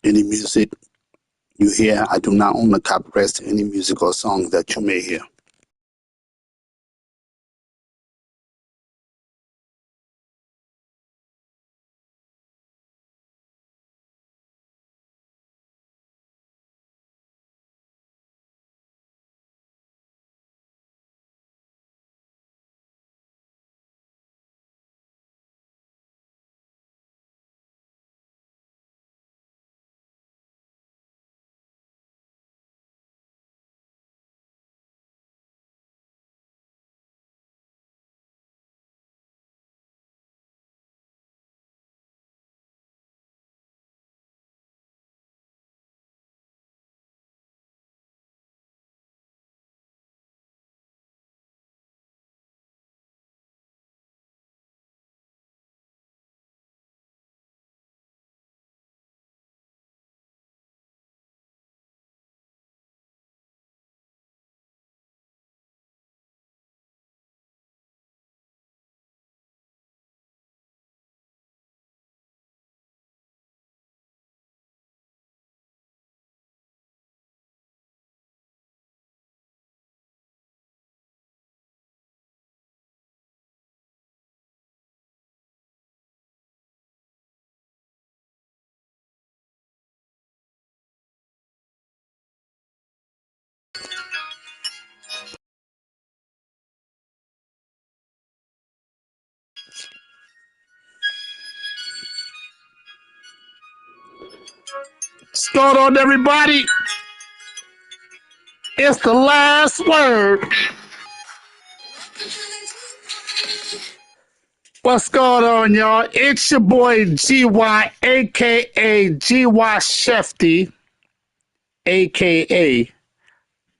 Any music you hear, I do not own the copyrights to any music or songs that you may hear. What's going on, everybody? It's the last word. What's going on, y'all? It's your boy GY, aka GY Shefty, aka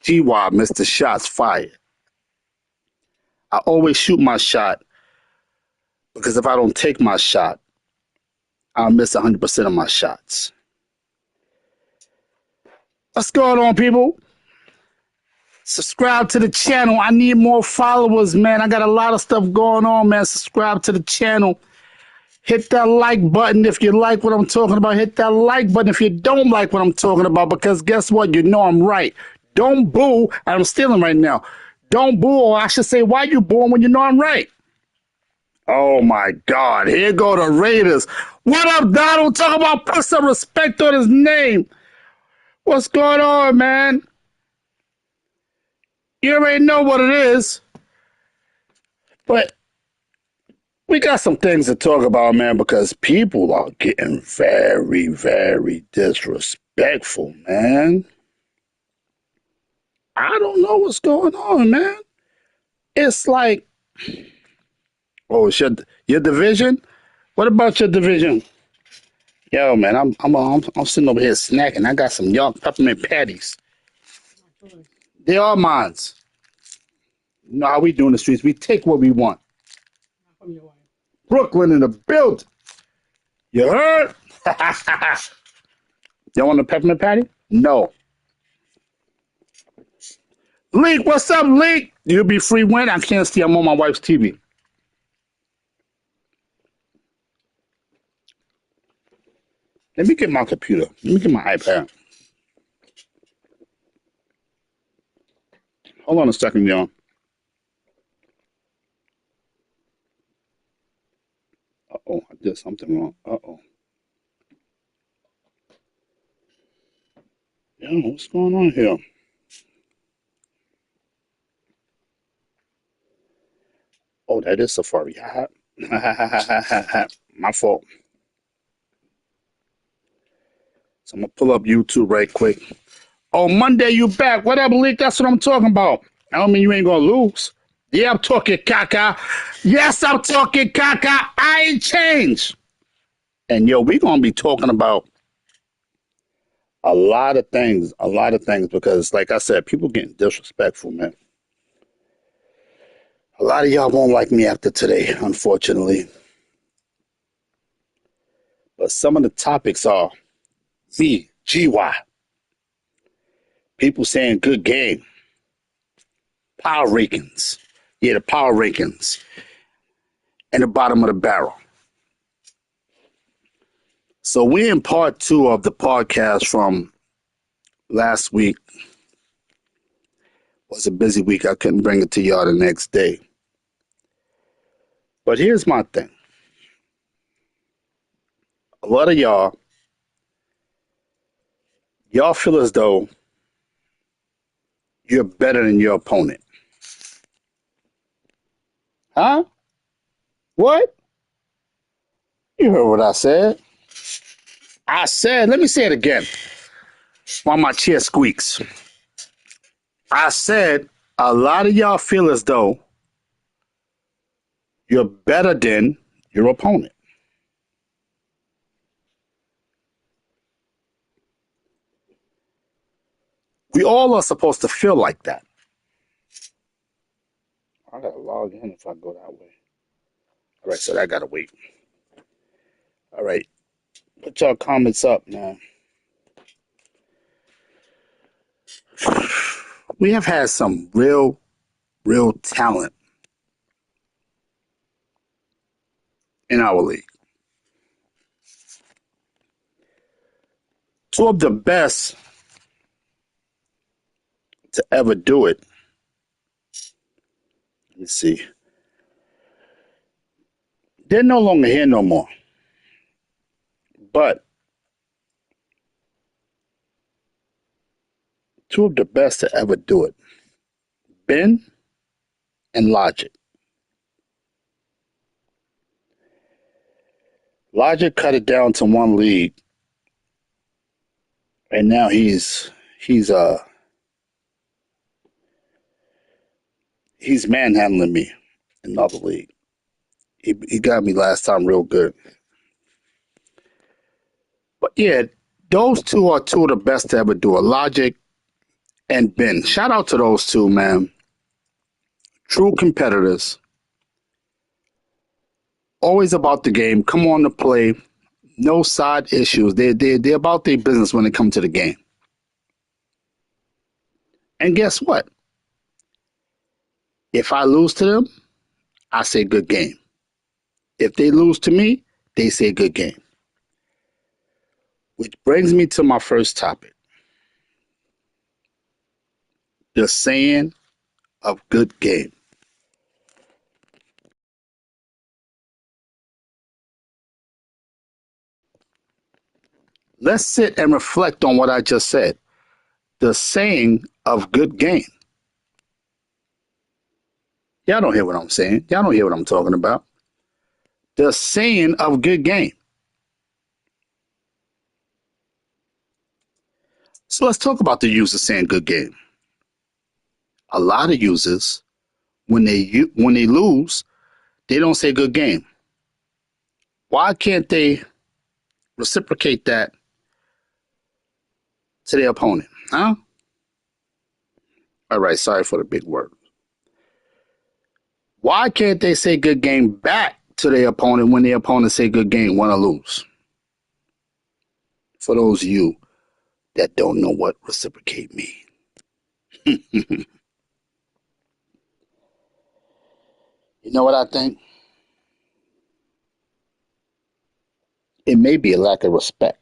GY, Mr. Shots Fired. I always shoot my shot because if I don't take my shot, I'll miss 100% of my shots. What's going on, people? Subscribe to the channel. I need more followers, man. I got a lot of stuff going on, man. Subscribe to the channel. Hit that like button if you like what I'm talking about. Hit that like button if you don't like what I'm talking about, because guess what? You know I'm right. Don't boo. I'm stealing right now. Don't boo, or I should say, why you booing when you know I'm right? Oh, my God. Here go the Raiders. What up, Donald? Talk about put some respect on his name. What's going on, man? You already know what it is. But we got some things to talk about, man, because people are getting very, very disrespectful, man. I don't know what's going on, man. It's like, oh, it's your division? What about your division? Yo, man, I'm sitting over here snacking. I got some young peppermint patties. They are mines. You know how we do in the streets. We take what we want. Brooklyn in the building. You heard? Y'all want a peppermint patty? No. Leak, what's up, Leak? You'll be free when? I can't see. I'm on my wife's TV. Let me get my computer. Let me get my iPad. Hold on a second, y'all. Uh-oh, I did something wrong. Uh-oh. Yo, what's going on here? Oh, that is Safari. My fault. So I'm going to pull up YouTube right quick. Oh, Monday you back. Whatever, Leak, that's what I'm talking about. I don't mean you ain't going to lose. Yeah, I'm talking caca. Yes, I'm talking caca. I ain't changed. And, yo, we're going to be talking about a lot of things, because, like I said, people getting disrespectful, man. A lot of y'all won't like me after today, unfortunately. But some of the topics are me, GY. People saying good game. Power rankings. Yeah, the power rankings. And the bottom of the barrel. So we're in part 2 of the podcast from last week. It was a busy week. I couldn't bring it to y'all the next day. But here's my thing. A lot of y'all feel as though you're better than your opponent. Huh? What? You heard what I said. Let me say it again while my chair squeaks. I said a lot of y'all feel as though you're better than your opponent. We all are supposed to feel like that. I gotta log in if I go that way. All right, so I gotta wait. All right, put y'all comments up, man. We have had some real talent in our league. Two of the best to ever do it. Let me see. They're no longer here no more. But two of the best to ever do it. Ben and Logic. Logic cut it down to one league, and now he's manhandling me in another league. He got me last time real good. But yeah, those two are two of the best to ever do it. Logic and Ben. Shout out to those two, man. True competitors. Always about the game. Come on to play. No side issues. They're about their business when it comes to the game. And guess what? If I lose to them, I say good game. If they lose to me, they say good game. Which brings me to my first topic. The saying of good game. Let's sit and reflect on what I just said. The saying of good game. Y'all don't hear what I'm saying. Y'all don't hear what I'm talking about. The saying of good game. So let's talk about the user saying good game. A lot of users, when they lose, they don't say good game. Why can't they reciprocate that to their opponent? Huh? All right, sorry for the big word. Why can't they say good game back to their opponent when their opponent say good game, win or lose? For those of you that don't know what reciprocate means. You know what I think? It may be a lack of respect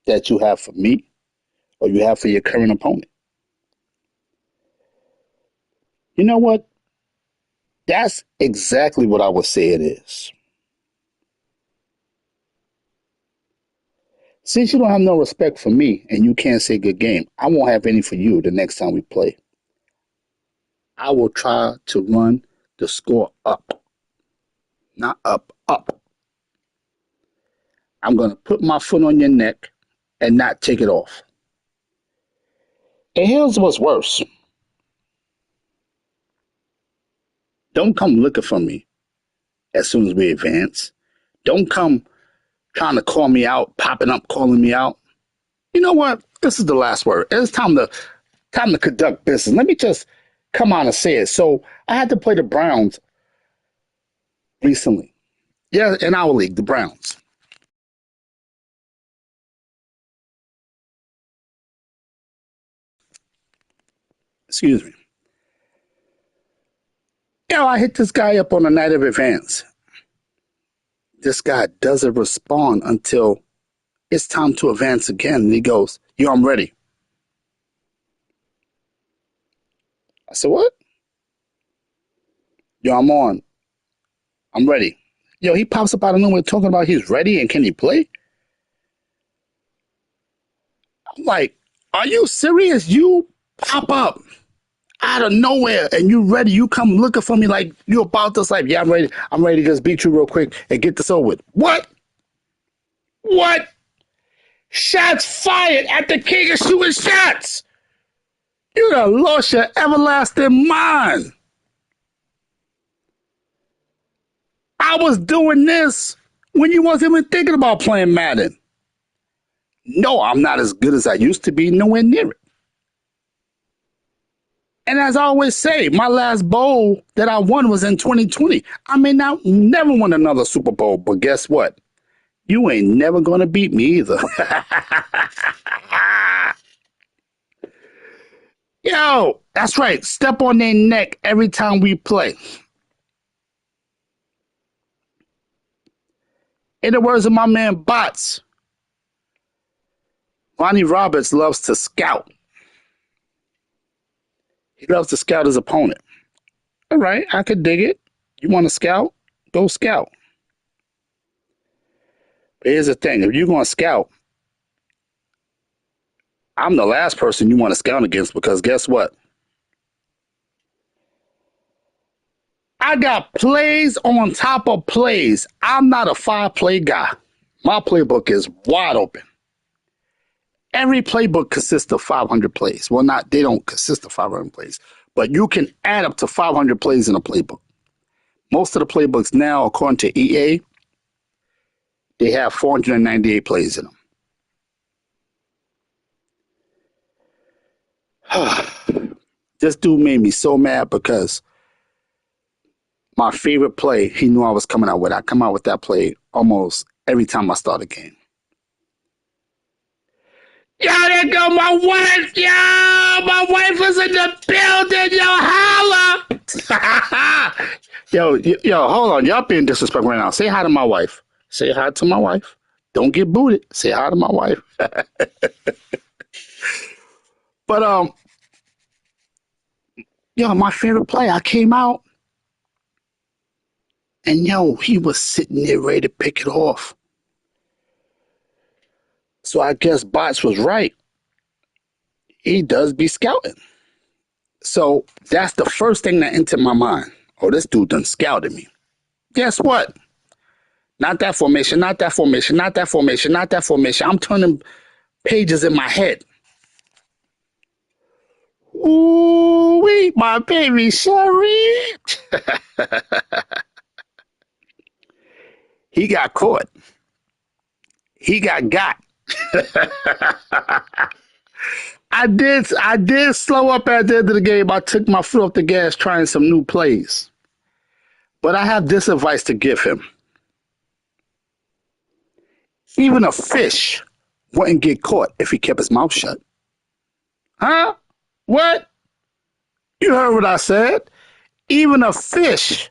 that you have for me or you have for your current opponent. You know what? That's exactly what I would say it is. Since you don't have no respect for me and you can't say good game, I won't have any for you the next time we play. I will try to run the score up. Not up, up. I'm going to put my foot on your neck and not take it off. And here's what's worse. Don't come looking for me as soon as we advance. Don't come trying to call me out, popping up, calling me out. You know what? This is the last word. It's time to conduct business. Let me just come on and say it. So I had to play the Browns recently. Yeah, in our league, the Browns. Excuse me. I hit this guy up on the night of advance. this guy doesn't respond until it's time to advance again. And he goes, yo, I'm ready. I said, what? Yo, I'm on. I'm ready. Yo, he pops up out of nowhere talking about he's ready and can he play? I'm like, are you serious? You pop up out of nowhere and you ready. You come looking for me like you about this life. Yeah, I'm ready. I'm ready to just beat you real quick and get this over with. What? What? Shots fired at the king of shooting shots. You done lost your everlasting mind. I was doing this when you wasn't even thinking about playing Madden. No, I'm not as good as I used to be, nowhere near it. And as I always say, my last bowl that I won was in 2020. I may not never win another Super Bowl, but guess what? You ain't never gonna beat me either. Yo, that's right. Step on their neck every time we play. In the words of my man Bots, Ronnie Roberts loves to scout. He loves to scout his opponent. All right, I could dig it. You want to scout? Go scout. But here's the thing. If you're going to scout, I'm the last person you want to scout against because guess what? I got plays on top of plays. I'm not a 5-play guy. My playbook is wide open. Every playbook consists of 500 plays. Well, they don't consist of 500 plays, but you can add up to 500 plays in a playbook. Most of the playbooks now, according to EA, they have 498 plays in them. This dude made me so mad because my favorite play, he knew I was coming out with. I come out with that play almost every time I start a game. Yo, there go my wife. Yo, my wife is in the building. Yo, holla. yo, hold on. Y'all being disrespectful right now. Say hi to my wife. Say hi to my wife. Don't get booted. Say hi to my wife. But, yo, my favorite play, I came out. And, yo, he was sitting there ready to pick it off. So I guess Bots was right. He does be scouting. So that's the first thing that entered my mind. Oh, this dude done scouted me. Guess what? Not that formation, not that formation, not that formation, not that formation. I'm turning pages in my head. Ooh, my baby Sherry. He got caught. He got. I did slow up at the end of the game. I took my foot off the gas trying some new plays. But I have this advice to give him. Even a fish wouldn't get caught if he kept his mouth shut. Huh? What? You heard what I said. Even a fish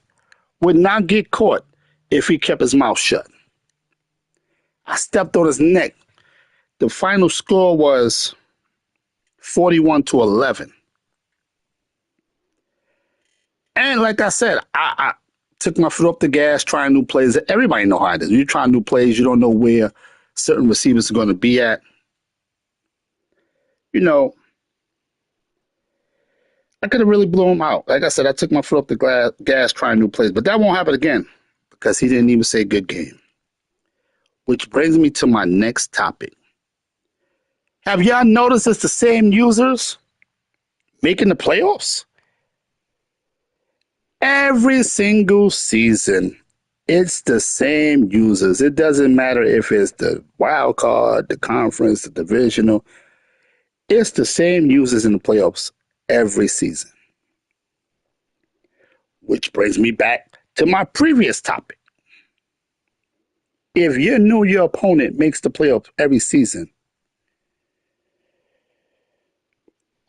would not get caught if he kept his mouth shut. I stepped on his neck. The final score was 41-11. And like I said, I took my foot off the gas, trying new plays. Everybody know how it is. You try new plays, you don't know where certain receivers are going to be at. You know, I could have really blew him out. Like I said, I took my foot off the gas trying new plays. But that won't happen again because he didn't even say good game. Which brings me to my next topic. Have y'all noticed it's the same users making the playoffs? Every single season, it's the same users. It doesn't matter if it's the wild card, the conference, the divisional. It's the same users in the playoffs every season. Which brings me back to my previous topic. If you knew your opponent makes the playoffs every season,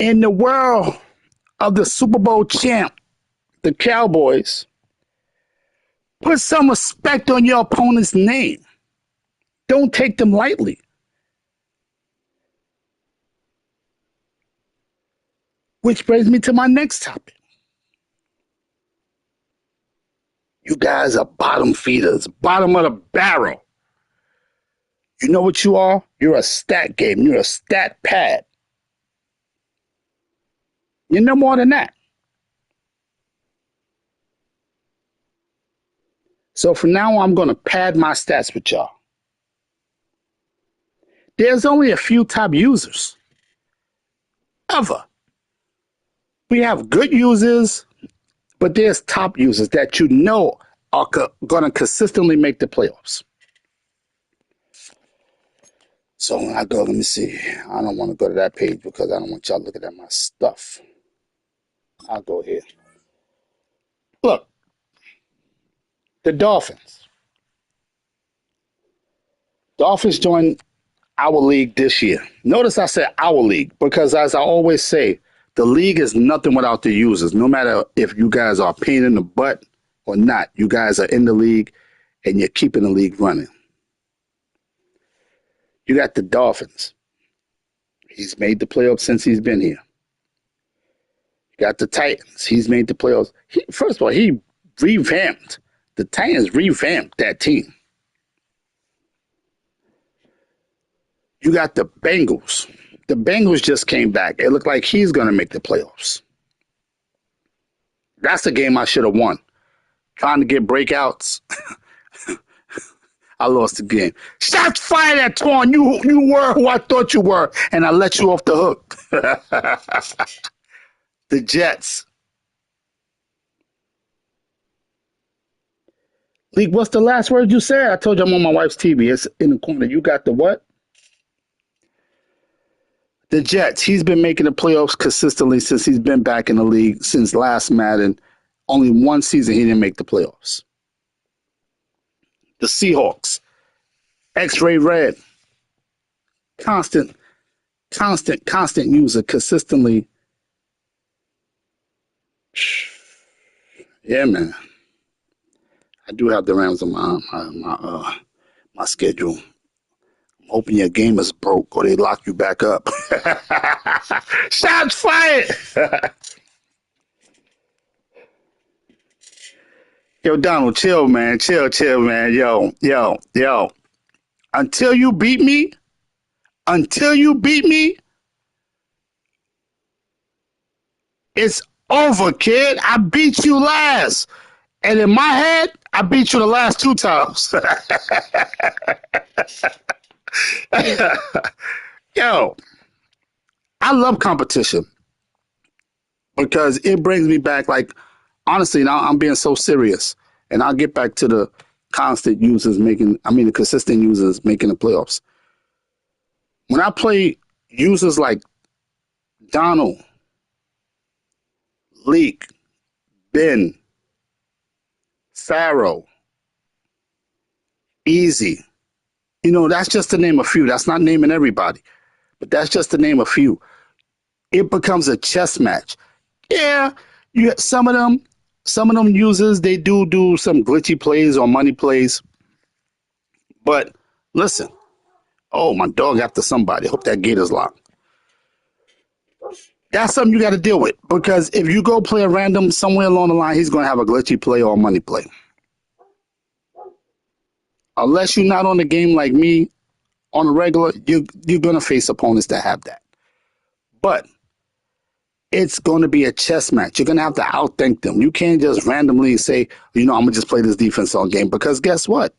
in the world of the Super Bowl champ, the Cowboys, Put some respect on your opponent's name. Don't take them lightly. Which brings me to my next topic. You guys are bottom feeders, bottom of the barrel. You know what you are? You're a stat game. You're a stat pad. You're no more than that. So from now on, I'm going to pad my stats with y'all. There's only a few top users ever. We have good users, but there's top users that you know are going to consistently make the playoffs. So when I go, let me see. I don't want to go to that page because I don't want y'all looking at my stuff. I'll go here. Look, the Dolphins. Dolphins joined our league this year. Notice I said our league because, as I always say, the league is nothing without the users. No matter if you guys are a pain in the butt or not, you guys are in the league and you're keeping the league running. You got the Dolphins. He's made the playoffs since he's been here. You got the Titans. He's made the playoffs. First of all, he revamped. The Titans revamped that team. You got the Bengals. The Bengals just came back. It looked like he's going to make the playoffs. That's the game I should have won. Trying to get breakouts. I lost the game. Shots fired at Twan. You were who I thought you were, and I let you off the hook. The Jets. League, what's the last word you said? I told you I'm on my wife's TV. It's in the corner. You got the what? The Jets. He's been making the playoffs consistently since he's been back in the league since last Madden. Only one season he didn't make the playoffs. The Seahawks. X-ray red. Constant user consistently. Yeah, man. I do have the Rams on my schedule. I'm hoping your game is broke or they lock you back up. Shots fired. Yo, Donald, chill, man. Chill, man. Yo. Until you beat me, it's over, kid. I beat you last. And in my head, I beat you the last 2 times. Yo, I love competition because it brings me back. Like, honestly, now I'm being so serious. And I'll get back to the consistent users making the playoffs. When I play users like Donald, Leak, Ben, Pharaoh, Easy, that's just to name a few. That's not naming everybody, but that's just to name a few. It becomes a chess match. Yeah, some of them users, they do some glitchy plays or money plays. But listen, oh, my dog after somebody. Hope that gate is locked. That's something you got to deal with because if you go play a random somewhere along the line, he's going to have a glitchy play or a money play. Unless you're not on the game like me on a regular, you're going to face opponents that have that. But it's going to be a chess match. You're going to have to outthink them. You can't just randomly say, I'm going to just play this defense all game because guess what?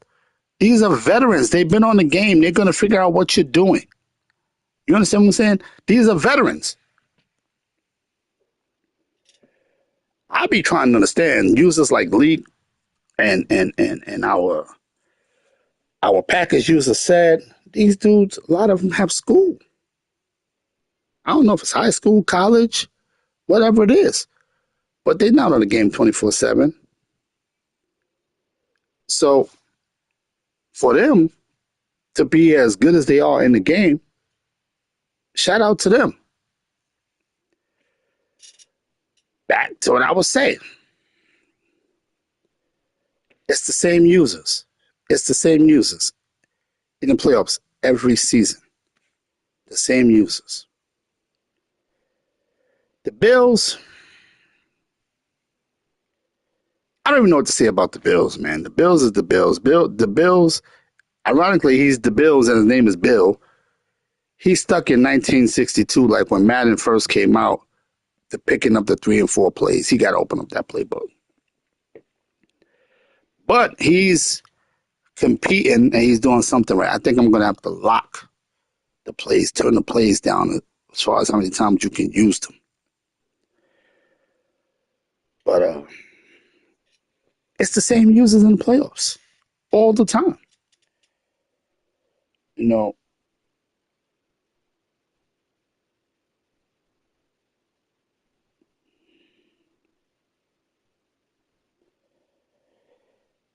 These are veterans. They've been on the game. They're going to figure out what you're doing. You understand what I'm saying? These are veterans. I be trying to understand users like League and our package users said these dudes, a lot of them have school. I don't know if it's high school, college, whatever it is, but they're not on the game 24/7. So for them to be as good as they are in the game, shout out to them. Back to what I was saying. It's the same users. It's the same users in the playoffs every season. The same users. The Bills, I don't even know what to say about the Bills, man. The Bills is the Bills. The Bills, ironically, he's the Bills and his name is Bill. He's stuck in 1962, like when Madden first came out, the picking up the 3 and 4 plays. He got to open up that playbook. But he's competing and he's doing something right. I think I'm going to have to lock the plays, turn the plays down as far as how many times you can use them. But it's the same users in the playoffs all the time. You know,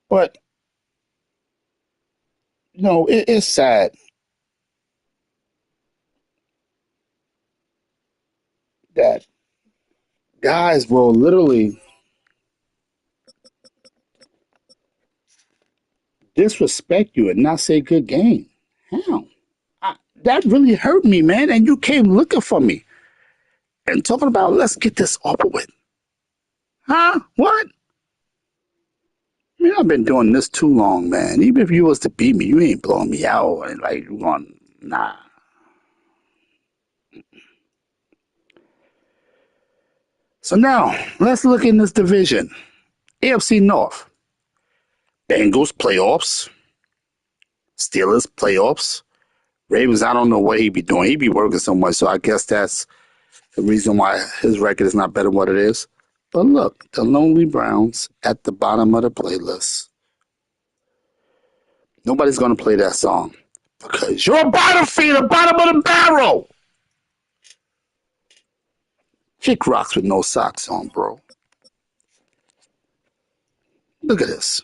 but it's sad that guys will literally disrespect you and not say good game. How? That really hurt me, man. And you came looking for me and talking about let's get this over with. Huh? What? Man, I've been doing this too long, man. Even if you was to beat me, you ain't blowing me out and like you going, nah. So now let's look in this division. AFC North. Bengals playoffs. Steelers playoffs. Ravens, I don't know what he be doing. He be working so much, so I guess that's the reason why his record is not better than what it is. But look, the Lonely Browns at the bottom of the playlist. Nobody's going to play that song because you're a bottom feeder, bottom of the barrel. Kick rocks with no socks on, bro. Look at this.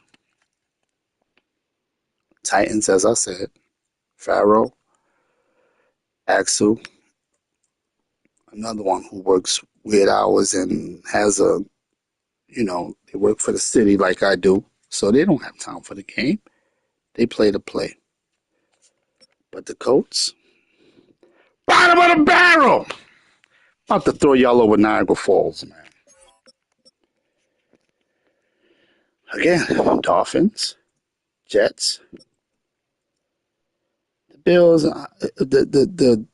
Titans, as I said. Pharaoh, Axel, another one who works weird hours and has they work for the city like I do. So they don't have time for the game. They play the play. But the Colts, bottom of the barrel. About to throw y'all over Niagara Falls, man. Again, Dolphins, Jets, the Bills. The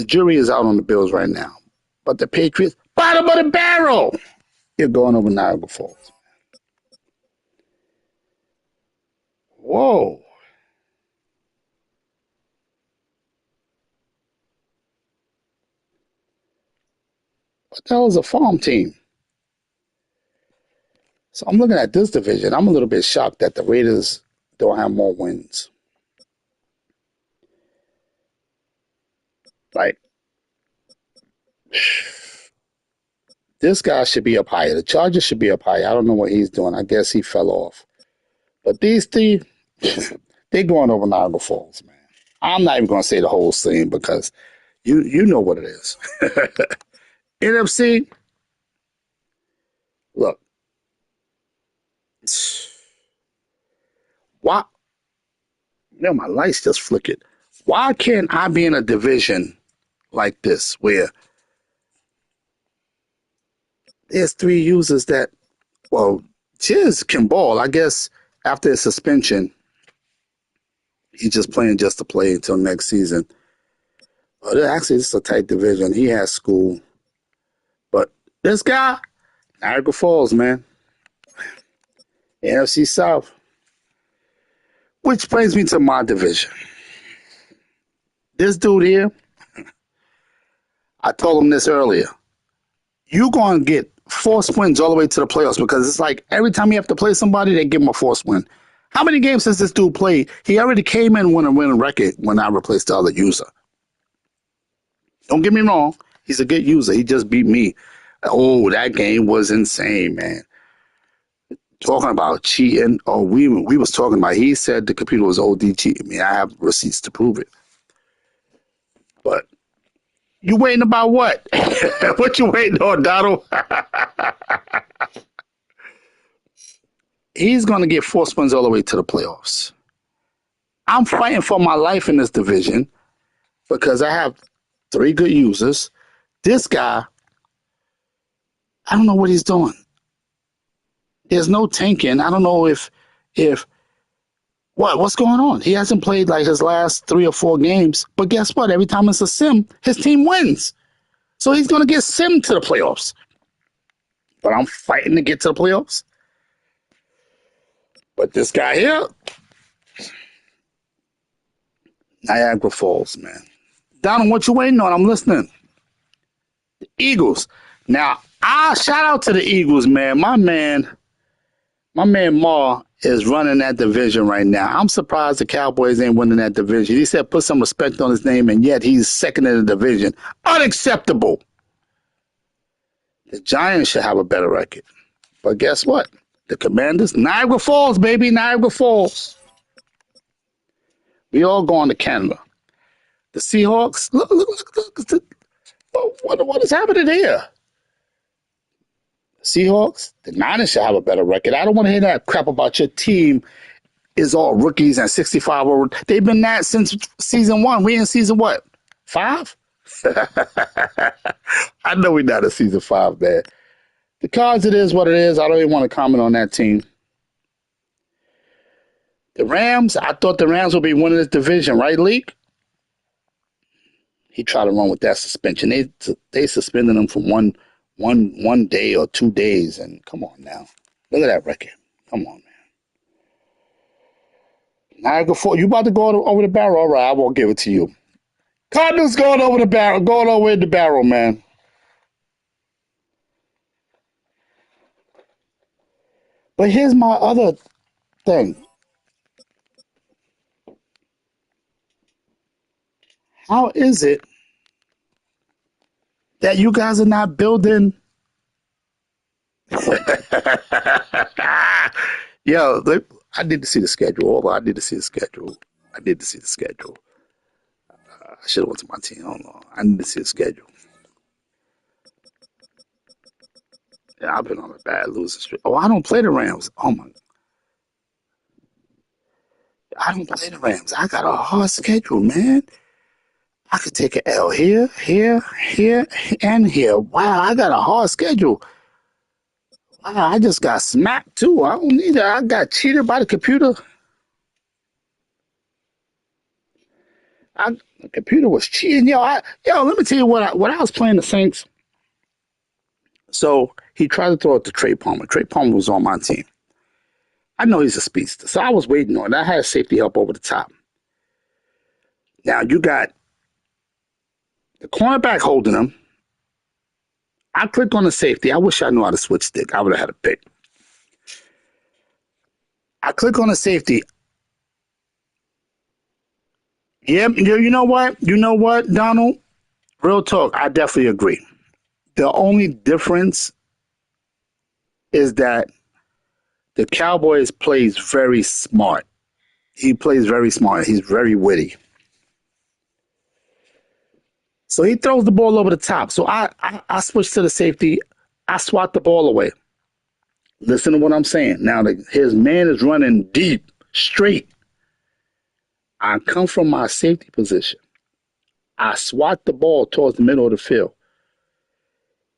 jury is out on the Bills right now. But the Patriots, bottom of the barrel. You're going over Niagara Falls. Whoa. What the hell is a farm team? So I'm looking at this division. I'm a little bit shocked that the Raiders don't have more wins. Like, this guy should be up higher. The Chargers should be up higher. I don't know what he's doing. I guess he fell off. But these three, they're going over Niagara Falls, man. I'm not even going to say the whole thing because you know what it is. NFC, look, why? My lights just flickered. Why can't I be in a division like this where there's three users that, well, Chiz can ball. I guess after his suspension, he's just playing just to play until next season. But actually, it's a tight division. He has school. But this guy, Niagara Falls, man. NFC South. Which brings me to my division. This dude here, I told him this earlier. You're going to get forced wins all the way to the playoffs because it's like every time you have to play somebody, they give him a forced win. How many games has this dude played? He already came in with a winning record when I replaced the other user. Don't get me wrong. He's a good user. He just beat me. Oh, that game was insane, man. Talking about cheating. Oh, we was talking about. He said the computer was OD cheating. I mean, I have receipts to prove it. But you waiting about what? What you waiting on, Donald? he's going to get 4 wins all the way to the playoffs. I'm fighting for my life in this division because I have 3 good users. This guy, I don't know what he's doing. There's no tanking. I don't know if what's going on? He hasn't played like his last 3 or 4 games, but guess what? Every time it's a sim, his team wins. So he's going to get sim to the playoffs. But I'm fighting to get to the playoffs. But this guy here, Niagara Falls, man. Donald, what you waiting on? I'm listening. The Eagles. Now, shout out to the Eagles, man. My man Ma is running that division right now. I'm surprised the Cowboys ain't winning that division. He said put some respect on his name, and yet he's second in the division. Unacceptable. The Giants should have a better record. But guess what? The Commanders, Niagara Falls, baby, Niagara Falls. We all going to Canada. The Seahawks, look, what is happening here? Seahawks, the Niners should have a better record. I don't want to hear that crap about your team is all rookies and 65 over. They've been that since season 1. We in season what? 5? I know we're not in season 5, man. The Cards, it is what it is. I don't even want to comment on that team. The Rams, I thought the Rams would be winning this division, right, Leak? He tried to run with that suspension. They suspended him for one day or 2 days, and come on now. Look at that record. Come on, man. Niagara Falls, you about to go over the barrel? All right, I won't give it to you. Cardinals going over the barrel, going over the barrel, man. But here's my other thing. How is it that you guys are not building? Yo, I need to see the schedule. I need to see the schedule. I should have went to my team. Hold on. I need to see the schedule. Yeah, I've been on a bad losing streak. Oh, I don't play the Rams. Oh my. I don't play the Rams. I got a hard schedule, man. I could take an L here, and here. Wow, I got a hard schedule. Wow, I just got smacked too. I don't need it. I got cheated by the computer. The computer was cheating. Let me tell you what I was playing the Saints. So he tried to throw it to Trey Palmer. Trey Palmer was on my team. I know he's a speedster, so I was waiting on it. I had safety help over the top. Now you got the cornerback holding him. I click on the safety. I wish I knew how to switch stick. I would have had a pick. I click on the safety. Yeah, you know what? You know what, Donald? Real talk, I definitely agree. The only difference is that the Cowboys plays very smart. He plays very smart. He's very witty. So he throws the ball over the top. So I switch to the safety. I swat the ball away. Listen to what I'm saying. Now his man is running deep, straight. I come from my safety position. I swat the ball towards the middle of the field.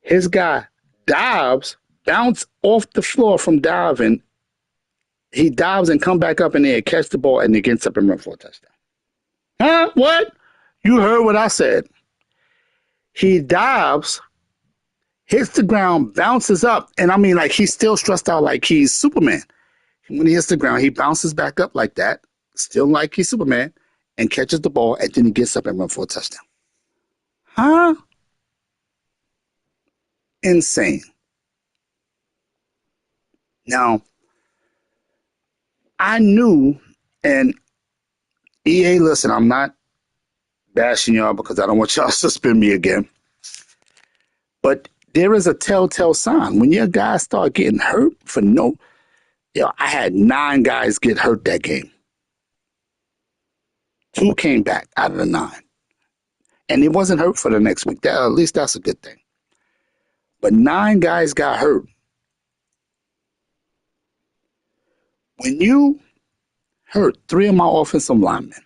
His guy dives, bounce off the floor from diving. He dives and come back up in the air, catch the ball, and then gets up and run for a touchdown. Huh? What? You heard what I said. He dives, hits the ground, bounces up, and I mean, like, he's still stressed out like he's Superman. When he hits the ground, he bounces back up like that, still like he's Superman, and catches the ball, and then he gets up and runs for a touchdown. Huh? Insane. Now, I knew, and EA, listen, I'm not bashing y'all because I don't want y'all to suspend me again. But there is a telltale sign. When your guys start getting hurt for I had 9 guys get hurt that game. 2 came back out of the 9. And it wasn't hurt for the next week. At least that's a good thing. But 9 guys got hurt. When you hurt three of my offensive linemen,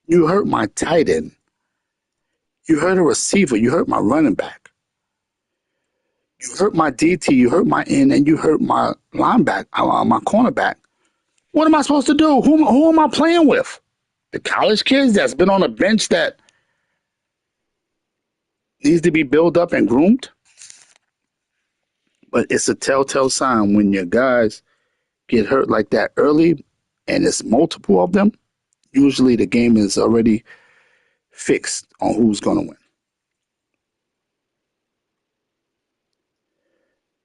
you hurt my tight end, you hurt a receiver, you hurt my running back, you hurt my DT, you hurt my end, and you hurt my linebacker, my cornerback. What am I supposed to do? Who am I playing with? The college kids that's been on a bench that needs to be built up and groomed? But it's a telltale sign when your guys get hurt like that early and it's multiple of them. Usually the game is already fixed on who's going to win.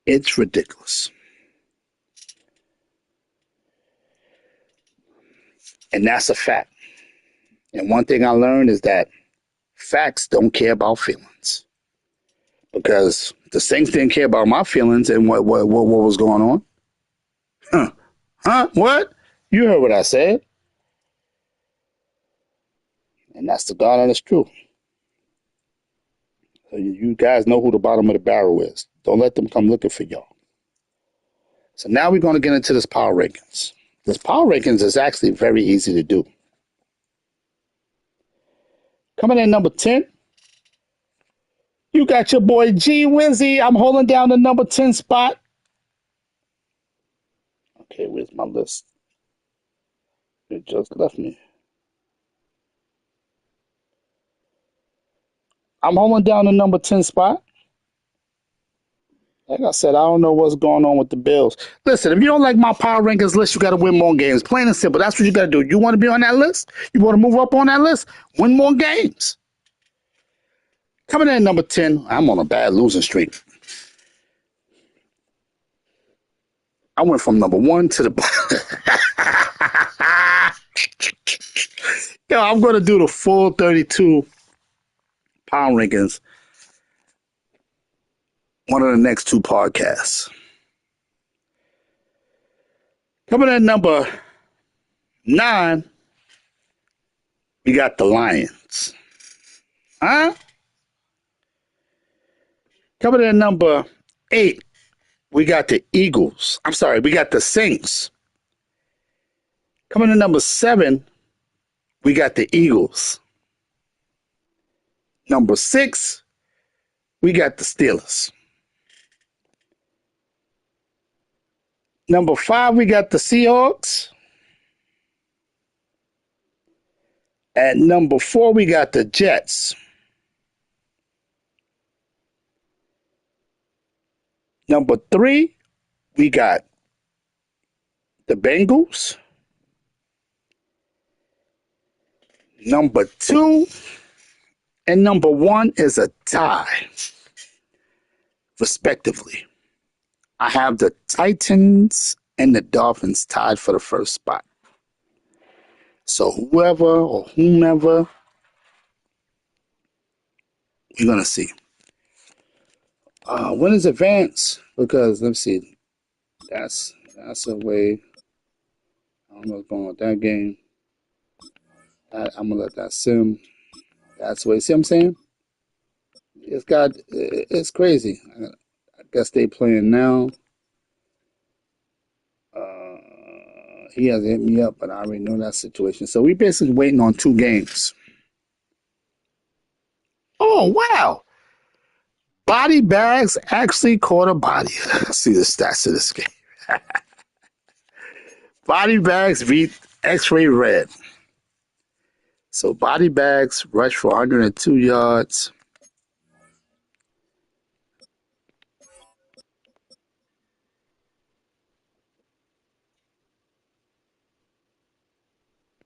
It's ridiculous. And that's a fact. And one thing I learned is that facts don't care about feelings. Because the Saints didn't care about my feelings and what was going on. What? You heard what I said. And that's the God honest truth. So you guys know who the bottom of the barrel is. Don't let them come looking for y'all. So now we're going to get into this power rankings. This power rankings is actually very easy to do. Coming in number 10, you got your boy Gywu. I'm holding down the number 10 spot. Okay, where's my list? It just left me. I'm holding down the number 10 spot. Like I said, I don't know what's going on with the Bills. Listen, if you don't like my power rankings list, you got to win more games. Plain and simple. That's what you got to do. You want to be on that list? You want to move up on that list? Win more games. Coming in at number 10, I'm on a bad losing streak. I went from number 1 to the bottom. Yo, I'm going to do the full 32 power rankings one of the next 2 podcasts. Coming in at number 9, we got the Lions. Coming in at number 8, we got the Eagles. I'm sorry, we got the Saints. Coming in at number 7, we got the Eagles. Number 6, we got the Steelers. Number 5, we got the Seahawks. At number 4, we got the Jets. Number 3, we got the Bengals. Number 2 and number 1 is a tie, respectively. I have the Titans and the Dolphins tied for the first spot. So whoever or whomever, we're going to see. When is advance? Because, let's see, that's a way. I don't know what's going on with that game. I'm going to let that sim. That's the way. See what I'm saying? It's crazy. I guess they playing now. He hasn't hit me up, but I already know that situation. So we basically waiting on 2 games. Oh, wow. Body bags actually caught a body. See the stats of this game. Body bags beat X-ray red. So body bags rushed for 102 yards.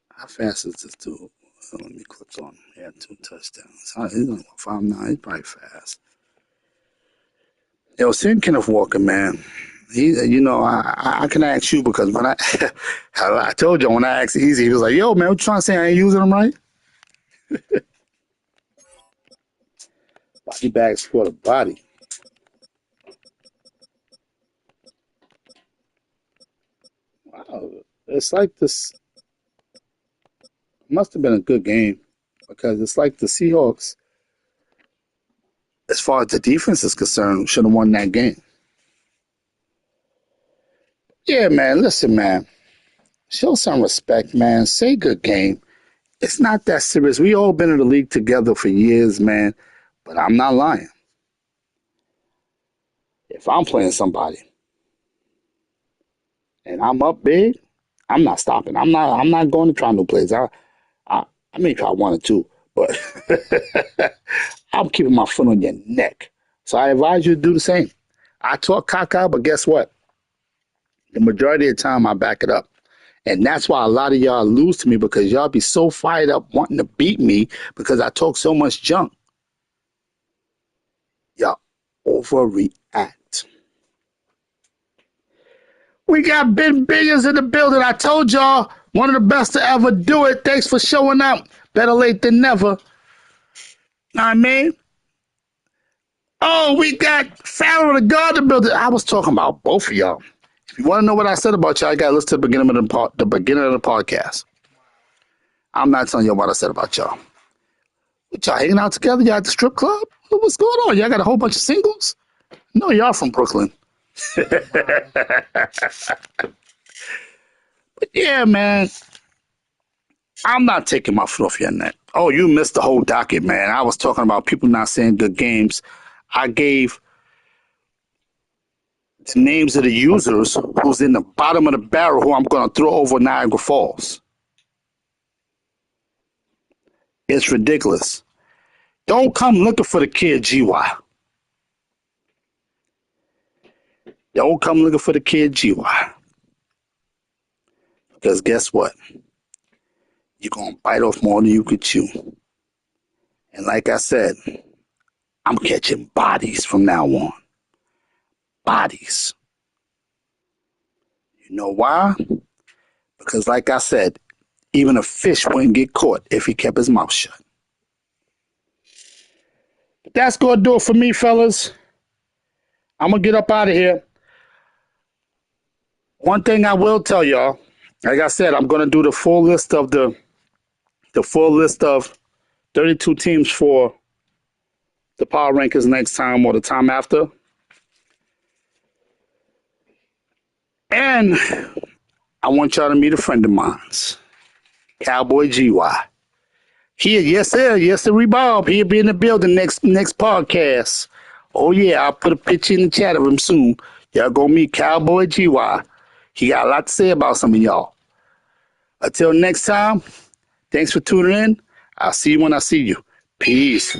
How fast is this dude? Let me click on him. He had 2 touchdowns. He's only 5'9". He's probably fast. Yo, seeing Kenneth Walker, man. I can ask you because when I told you when I asked Easy, he was like, "Yo, man, what you trying to say? I ain't using them right." Body bags for the body. Wow, it's like this. Must have been a good game because it's like the Seahawks, as far as the defense is concerned, should have won that game. Yeah, man. Listen, man. Show some respect, man. Say good game. It's not that serious. We all been in the league together for years, man. But I'm not lying. If I'm playing somebody and I'm up big, I'm not stopping. I'm not going to try new plays. I may try one or two, but I'm keeping my foot on your neck. So I advise you to do the same. I talk caca, but guess what? The majority of the time I back it up. And that's why a lot of y'all lose to me because y'all be so fired up wanting to beat me because I talk so much junk. Y'all overreact. We got Ben Billions in the building. I told y'all, one of the best to ever do it. Thanks for showing up. Better late than never. Know what I mean? Oh, we got Pharaoh the God in the building. I was talking about both of y'all. If you want to know what I said about y'all, I got to listen to the beginning of the podcast. I'm not telling you what I said about y'all. What, y'all hanging out together? Y'all at the strip club? What's going on? Y'all got a whole bunch of singles? No, y'all from Brooklyn. But yeah, man. I'm not taking my foot off your neck. Oh, you missed the whole docket, man. I was talking about people not saying good games. I gave the names of the users who's in the bottom of the barrel who I'm going to throw over Niagara Falls. It's ridiculous. Don't come looking for the kid Gywu. Don't come looking for the kid Gywu. Because guess what? You're going to bite off more than you can chew. And like I said, I'm catching bodies from now on. Bodies. You know why? Because like I said, even a fish wouldn't get caught if he kept his mouth shut. But that's going to do it for me, fellas. I'm going to get up out of here. One thing I will tell y'all, like I said, I'm going to do the full list of the full list of 32 teams for the power rankings next time or the time after. And I want y'all to meet a friend of mine, Cowboy Gywu. Yes sir, Bob. He'll be in the building next podcast. Oh yeah, I'll put a picture in the chat of him soon. Y'all go meet Cowboy Gywu. He got a lot to say about some of y'all. Until next time, thanks for tuning in. I'll see you when I see you. Peace.